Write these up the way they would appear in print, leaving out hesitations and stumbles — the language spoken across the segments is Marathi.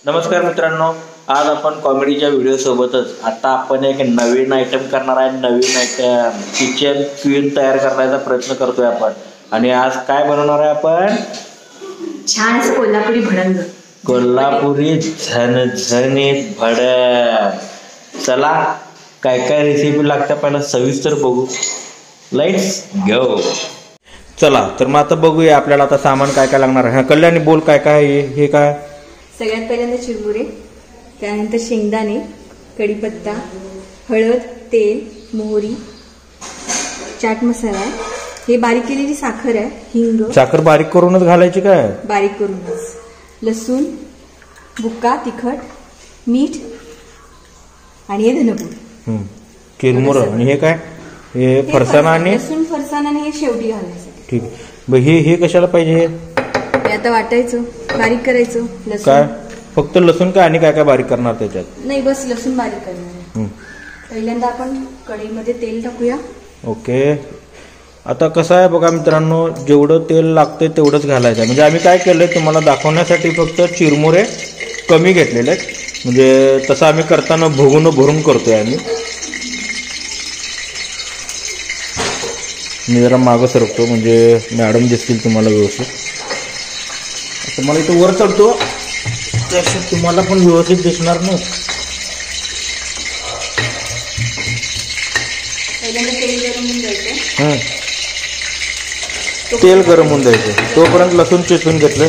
नमस्कार मित्रांनो, आज आपण कॉमेडीच्या व्हिडिओ सोबतच आता आपण एक नवीन आयटम करणार आहे. नवीन आयटम किचन क्वीन तयार करण्याचा प्रयत्न करतोय आपण. आणि आज काय बनवणार आहे आपण? छान कोल्हापुरी भडंग. कोल्हापुरी झणझणीत भडंग. चला काय काय रेसिपी लागते पहिला सविस्तर बघू. Let's go. चला तर मग आता बघूया आपल्याला आता सामान काय काय लागणार आहे. कल्याणी बोल काय काय हे काय? सगळ्यात पहिल्यांदा चिरमुरे, त्यानंतर शेंगदाणे, कढीपत्ता, हळद, तेल, मोहरी, चाट मसाला, हे बारीक केलेली साखर आहे, हिंग. साखर बारीक करूनच घालायची काय? बारीक करूनच. लसूण, बुक्का, तिखट, मीठ आणि हे धनपूड. चिरमुर आणि हे काय? हे फरसाण आणि लसूण, फरसाण आणि हे शेवटी घालायचं. ठीक आहे. हे कशाला पाहिजे? हे आता वाटायचं, बारीक करायचं. लसूण काय? फक्त लसूण काय आणि काय काय बारीक करणार त्याच्यात? नाही, बस लसूण बारीक करणार. पहिल्यांदा आपण कढईमध्ये तेल टाकूया. ओके. आता कसं आहे बघा मित्रांनो, जेवढं तेल लागतंय तेवढंच घालायचं आहे. म्हणजे आम्ही काय केलंय तुम्हाला दाखवण्यासाठी फक्त चिरमुरे कमी घेतलेले आहेत. म्हणजे तसं आम्ही करताना भरून करतोय आम्ही. मी जरा मागं सरकतो म्हणजे मॅडम दिसतील तुम्हाला व्यवस्थित. तुम्हाला इथं वर चढतो त्याशी तुम्हाला पण व्यवस्थित दिसणार नाही. तेल गरम होऊन द्यायचं. तोपर्यंत लसूण चिचून घेतलं.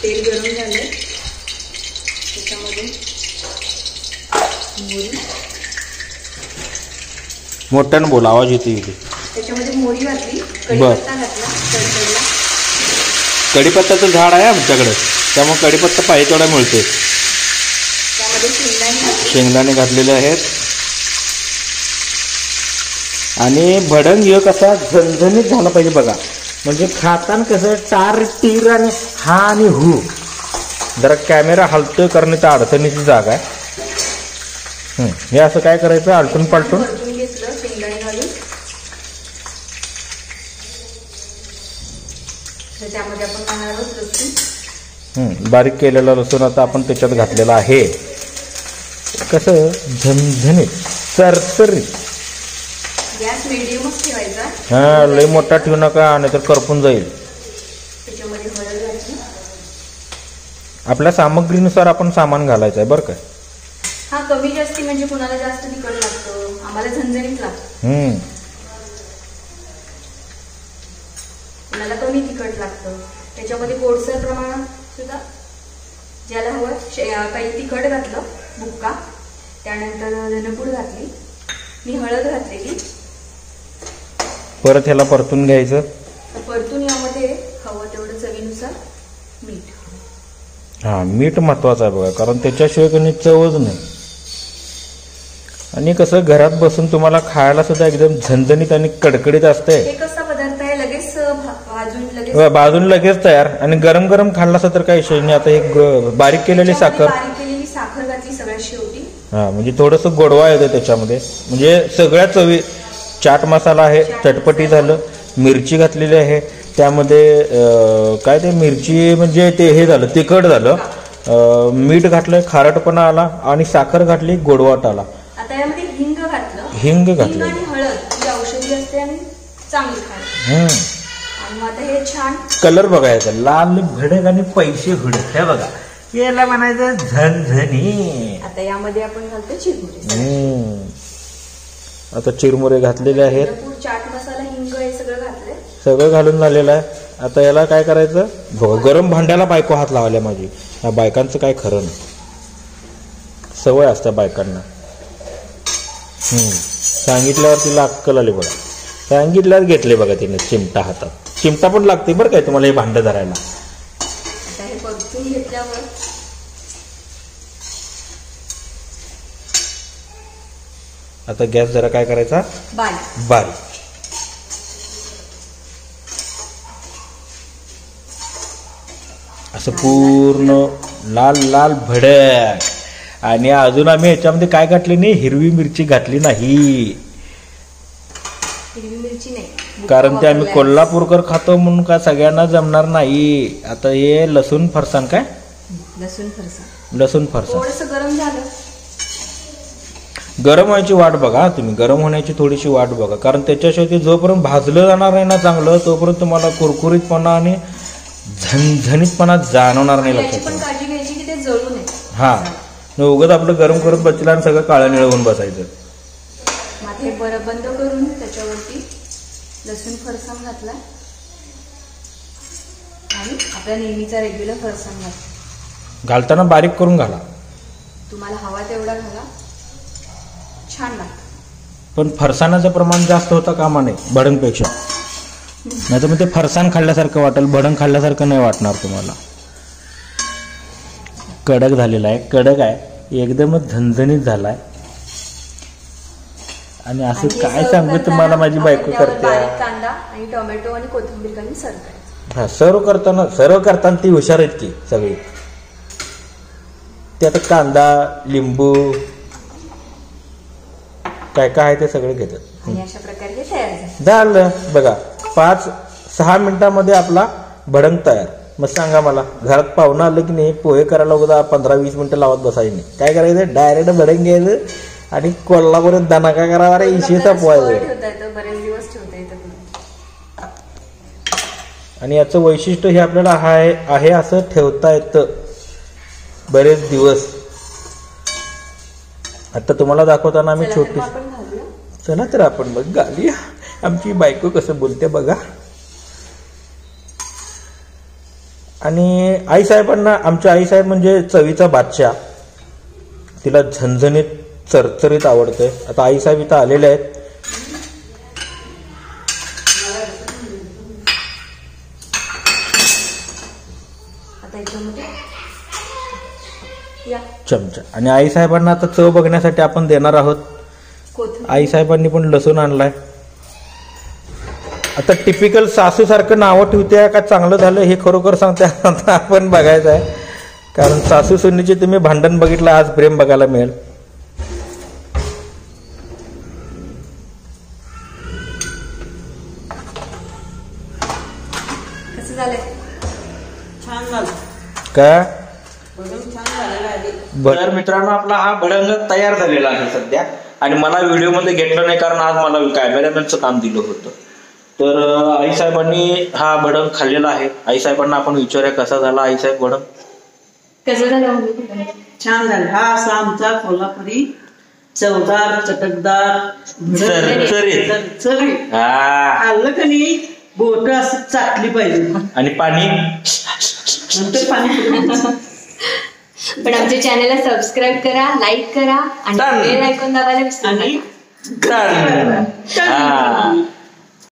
तेल गरम झालं, त्याच्यामध्ये मोहरी. मोठ्यानं बोल, आवाज येते इथे. त्याच्यामध्ये मोहरी घातली, कढीपत्ता घातला, तडतडला. कढीपत्त्याचं झाड आहे आमच्याकडे, त्यामुळे कढीपत्ता पाहिजे तेवढा मिळते. त्यामध्ये शेंगदाणे घातलेले आहेत. आणि भडंग हे कसा झणझणीत झाला पाहिजे बघा. म्हणजे खाताना कसं टार टीर आणि हा आणि हू. जरा कॅमेरा हलतोय करण्याची अडचणीची जागा आहे. हे असं काय करायचं, आलटून पालटून घेतलं. शेंगदाणे घालून त्याच्यामध्ये आपण घालणार आहोत लसूण. बारीक केलेला लसूण आता आपण त्याच्यात घातलेला आहे. कसं झणझणीत चरचरीत. गॅस मिडियमच ठेवायचा. हा, लय मोठा ठेवू नका नाहीतर करपून जाईल. त्याच्यामध्ये हळद घातली. आपल्या सामग्रीनुसार आपण सामान घालायचं आहे बरं का. हा, कमी जास्ती म्हणजे कुणाला जास्त तिखट लागतं, आम्हाला झणझणीत लागतं. कुणाला कमी तिखट लागतं. त्याच्यामध्ये गोडसर प्रमाणात सुद्धा ज्याला हवं. काही तिखट घातलं, बुक्का, त्यानंतर धनपूड घातली, मी हळद घातलेली. परत ह्याला परतून घ्यायचं. परतून यामध्ये हवं तेवढं चवीनुसार मीठ. हा, मीठ महत्वाचं आहे बघा, कारण त्याच्याशिवाय काही चवच नाही. आणि कसं घरात बसून तुम्हाला खायला सुद्धा एकदम झणझणीत आणि कडकडीत असते. हे कसा पदार्थ आहे, लगेच भाजून लगेच तयार. आणि गरम गरम खाल्ला तर काही विषय नाही. आता एक बारीक केलेली साखर घातली सगळ्यात शेवटी. हा, म्हणजे थोडस गोडवा येतो त्याच्यामध्ये. म्हणजे सगळ्या चवी. चाट मसाला आहे, चटपटी झालं. मिरची घातलेली आहे त्यामध्ये. काय ते मिरची म्हणजे ते हे झालं, तिखट झालं. मीठ घातलं, खारटपणा आला. आणि साखर घातली, गोडवाट आला. आता यामध्ये हिंग घातलं. हिंग घातलं आणि हळद ही औषधी असते आणि चांगली खायला. आणि आता हे छान कलर बघायचा, लाल भडक आणि पैसे हुडक. हे बघा, याला म्हणायचं झणझणी. आता यामध्ये आपण घालतो चिरमुरे. आता चिरमुरे घातलेले आहेत. चाट मसाला, हिंग हे सगळं घातलंय. सगळं घालून झालेलं आहे. आता याला काय करायचं, गरम भांड्याला बायको हात लावल्या माझी. या बायकांचं काय खरं नाही, सवय असते बायकांना. सांगितल्यावर तिला अक्कल आली बघा. सांगितल्यावर घेतले बघा तिने चिमटा हातात. चिमटा पण लागते बरं काय तुम्हाला हे भांडं धरायला. आता हे परतून घेतल्यावर आता गॅस जरा काय करायचा, बारीक. असं पूर्ण लाल लाल भडक. आणि अजून आम्ही याच्यामध्ये काय घातली नाही, हिरवी मिरची घातली नाही. हिरवी मिरची नाही, कारण ते आम्ही कोल्हापूरकर खातो म्हणून काय सगळ्यांना जमणार नाही. आता हे लसूण फरसाण काय, लसूण फरसाण थोडंसं गरम झालं. गरम व्हायची वाट बघा तुम्ही, गरम होण्याची थोडीशी वाट बघा. कारण त्याच्याशिवाय ते जोपर्यंत भाजलं जाणार नाही ना चांगलं, तोपर्यंत तुम्हाला कुरकुरीतपणा आणि झणझणीतपणा जाणवणार नाही. याची पण काळजी घ्यायची की ते जळू नये. हा, उगाच आपलं गरम करत बसलं आणि सगळं काळं निळं होऊन बसायचं. मग हे बरं बंद करून त्याच्यावरती लसूण फरसाण घातला आणि आपला नेहमीचा रेग्युलर फरसाण घातला. घालताना बारीक करून घाला, तुम्हाला हवा तेवढा घाला, छान लागतं. पण फरसाणाचं प्रमाण जास्त होता कामा नये भडंगपेक्षा, नाही तर मग ते फरसाण खाल्ल्यासारखं वाटेल, भडंग खाल्ल्यासारखं नाही वाटणार तुम्हाला. कडक झालेला आहे, कडक आहे, एकदमच झणझणीत झालाय. आणि असं काय सांगू तुम्हाला, माझी बायको करते. कांदा आणि टोमॅटो आणि कोथिंबीर घालून सर्व करायचं. हा, सर्व करताना ती हुशार आहेत की सगळी. ते आता कांदा, लिंबू काय काय आहे ते सगळे घेतात. आणि अशा प्रकारे हे तयार झालं बघा. 5-6 मिनिटांमध्ये आपला भडंग तयार. मग सांगा मला, घरात पाहुणं आलं की नाही, पोहे करायला उद्या 15-20 मिनिटं लावत बसायची नाही. काय करायचं, डायरेक्ट भडंग घ्यायचं आणि कोल्हापुरात दणका करावा, रे इशीचा पोहायचं. बरेच दिवस ठेवता येतं. आणि याचं वैशिष्ट्य हे आपल्याला आहे असं ठेवता येतं बरेच दिवस. आता तुम्हाला दाखवताना आम्ही छोटी, चला तर आपण बघ घालूया. आमची बायको कसं बोलते बघा. आणि आईसाहेबांना, आमच्या आईसाहेब म्हणजे चवीचा बादशाह, तिला झणझणीत चरचरीत आवडतंय. आता आईसाहेब इथं आलेले आहेत. चमचा. आणि आईसाहेबांना आता चव बघण्यासाठी आपण देणार आहोत. आईसाहेबांनी पण लसूण आणलाय. आता टिपिकल सासू सारखं नावं ठेवते का चांगलं झालं हे खरोखर सांगते आता आपण बघायचं आहे. कारण सासू सुनीचे तुम्ही भांडण बघितलं, आज प्रेम बघायला मिळेल. कसं झालंय, छान झालं का बरं मित्रांनो, आपला हा भडंग तयार झालेला आहे सध्या. आणि मला व्हिडिओमध्ये घेतलं नाही कारण आज मला कॅमेरामॅनचं काम दिलं होतं. तर आईसाहेबांनी हा भडंग खाल्लेला आहे. आईसाहेबांना आपण विचारूया कसा झाला आईसाहेब भडंग. कसं झालं, छान झालं. हा असा आमचा कोल्हापुरी चवदार चटकदार चरचरीत खाल्लं का नाही, बोट असं चाटली पाहिजे. आणि पाणी नंतर पाणी. पण आमच्या चॅनलला सबस्क्राईब करा, लाईक करा आणि बेल आयकॉन दाबायला विसरू नका.